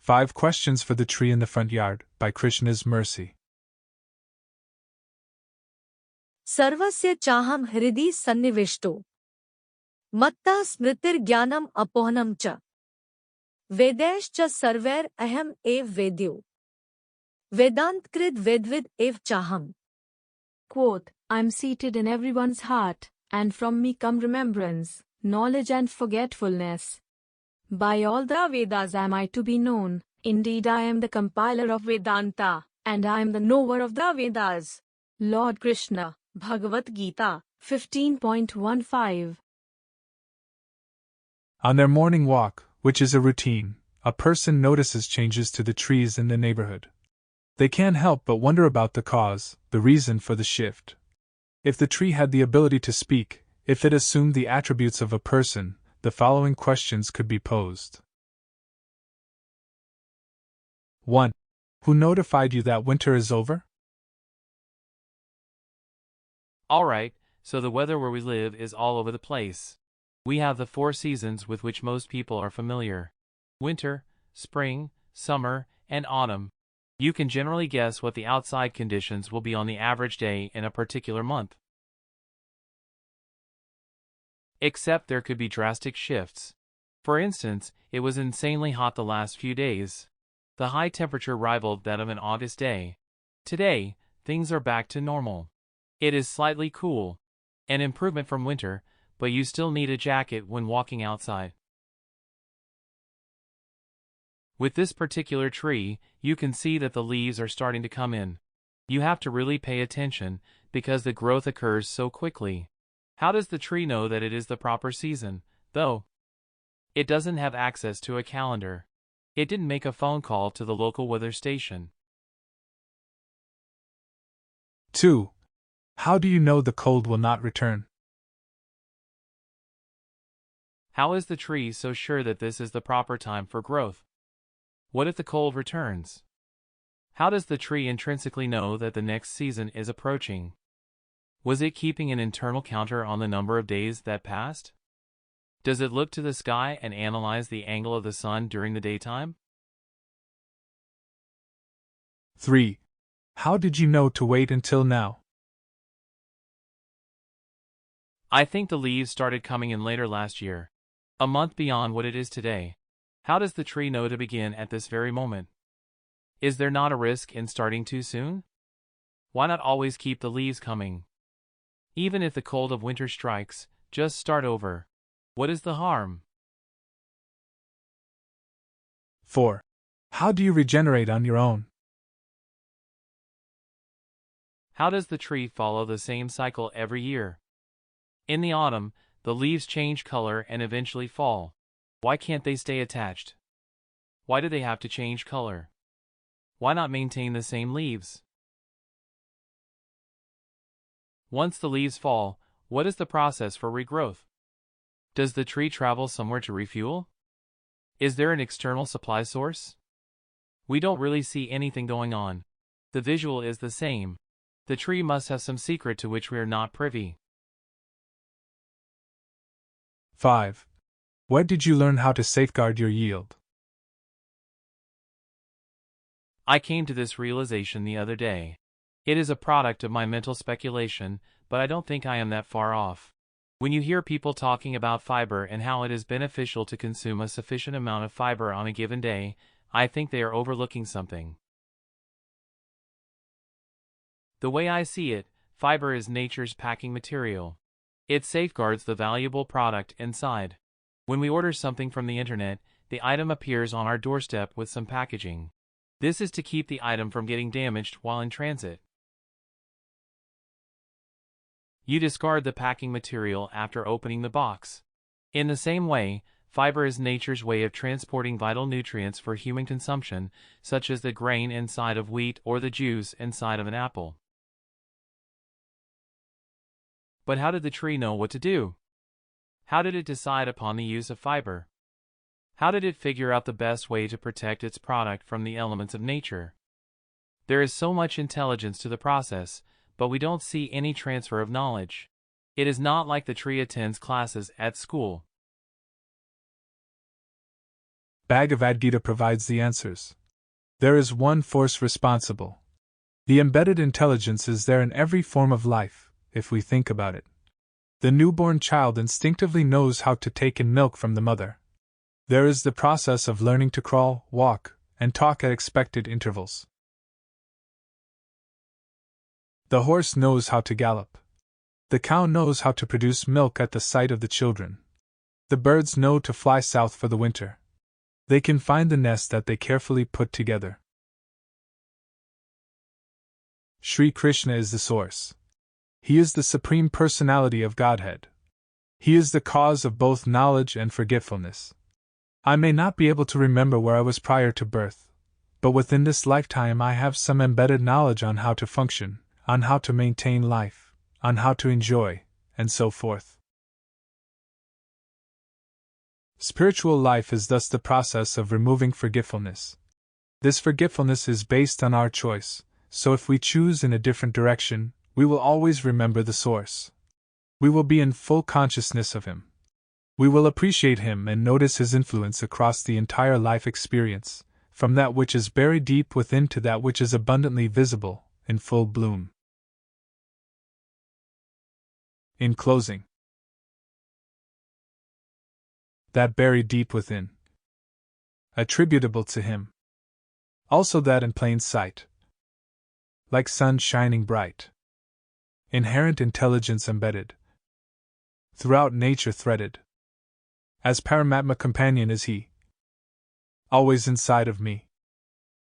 5 Questions for the Tree in the Front Yard, by Krishna's Mercy. सर्वस्य चाहं हृदि सन्निविष्टो मत्तः स्मृतिर्ज्ञानम् अपोहनं च वेदैश्च सर्वैर् अहम् एव वेद्यो वेदान्तकृद् वेदविद् एव चाहम्. Quote, I am seated in everyone's heart, and from me come remembrance, knowledge and forgetfulness. By all the Vedas am I to be known. Indeed, I am the compiler of Vedanta, and I am the knower of the Vedas. Lord Krishna, Bhagavad-gita, 15.15. On their morning walk, which is a routine, a person notices changes to the trees in the neighborhood. They can't help but wonder about the cause, the reason for the shift. If the tree had the ability to speak, if it assumed the attributes of a person, the following questions could be posed. 1. Who notified you that winter is over? Alright, so the weather where we live is all over the place. We have the 4 seasons with which most people are familiar: winter, spring, summer, and autumn. You can generally guess what the outside conditions will be on the average day in a particular month. Except there could be drastic shifts. For instance, it was insanely hot the last few days. The high temperature rivaled that of an August day. Today, things are back to normal. It is slightly cool, an improvement from winter, but you still need a jacket when walking outside. With this particular tree, you can see that the leaves are starting to come in. You have to really pay attention, because the growth occurs so quickly. How does the tree know that it is the proper season, though? It doesn't have access to a calendar. It didn't make a phone call to the local weather station. 2. How do you know the cold will not return? How is the tree so sure that this is the proper time for growth? What if the cold returns? How does the tree intrinsically know that the next season is approaching? Was it keeping an internal counter on the number of days that passed? Does it look to the sky and analyze the angle of the sun during the daytime? 3. How did you know to wait until now? I think the leaves started coming in later last year, a month beyond what it is today. How does the tree know to begin at this very moment? Is there not a risk in starting too soon? Why not always keep the leaves coming? Even if the cold of winter strikes, just start over. What is the harm? 4. How do you regenerate on your own? How does the tree follow the same cycle every year? In the autumn, the leaves change color and eventually fall. Why can't they stay attached? Why do they have to change color? Why not maintain the same leaves? Once the leaves fall, what is the process for regrowth? Does the tree travel somewhere to refuel? Is there an external supply source? We don't really see anything going on. The visual is the same. The tree must have some secret to which we are not privy. 5. Where did you learn how to safeguard your yield? I came to this realization the other day. It is a product of my mental speculation, but I don't think I am that far off. When you hear people talking about fiber and how it is beneficial to consume a sufficient amount of fiber on a given day, I think they are overlooking something. The way I see it, fiber is nature's packing material. It safeguards the valuable product inside. When we order something from the internet, the item appears on our doorstep with some packaging. This is to keep the item from getting damaged while in transit. You discard the packing material after opening the box. In the same way, fiber is nature's way of transporting vital nutrients for human consumption, such as the grain inside of wheat or the juice inside of an apple. But how did the tree know what to do? How did it decide upon the use of fiber? How did it figure out the best way to protect its product from the elements of nature? There is so much intelligence to the process, but we don't see any transfer of knowledge. It is not like the tree attends classes at school. Bhagavad-gita provides the answers. There is one force responsible. The embedded intelligence is there in every form of life, if we think about it. The newborn child instinctively knows how to take in milk from the mother. There is the process of learning to crawl, walk, and talk at expected intervals. The horse knows how to gallop. The cow knows how to produce milk at the sight of the children. The birds know to fly south for the winter. They can find the nest that they carefully put together. Sri Krishna is the source. He is the Supreme Personality of Godhead. He is the cause of both knowledge and forgetfulness. I may not be able to remember where I was prior to birth, but within this lifetime I have some embedded knowledge on how to function, on how to maintain life, on how to enjoy, and so forth. Spiritual life is thus the process of removing forgetfulness. This forgetfulness is based on our choice, so if we choose in a different direction, we will always remember the source. We will be in full consciousness of him. We will appreciate him and notice his influence across the entire life experience, from that which is buried deep within to that which is abundantly visible, in full bloom. In closing, that buried deep within, attributable to him. Also that in plain sight, like sun shining bright. Inherent intelligence embedded, throughout nature threaded. As Paramatma companion is he, always inside of me.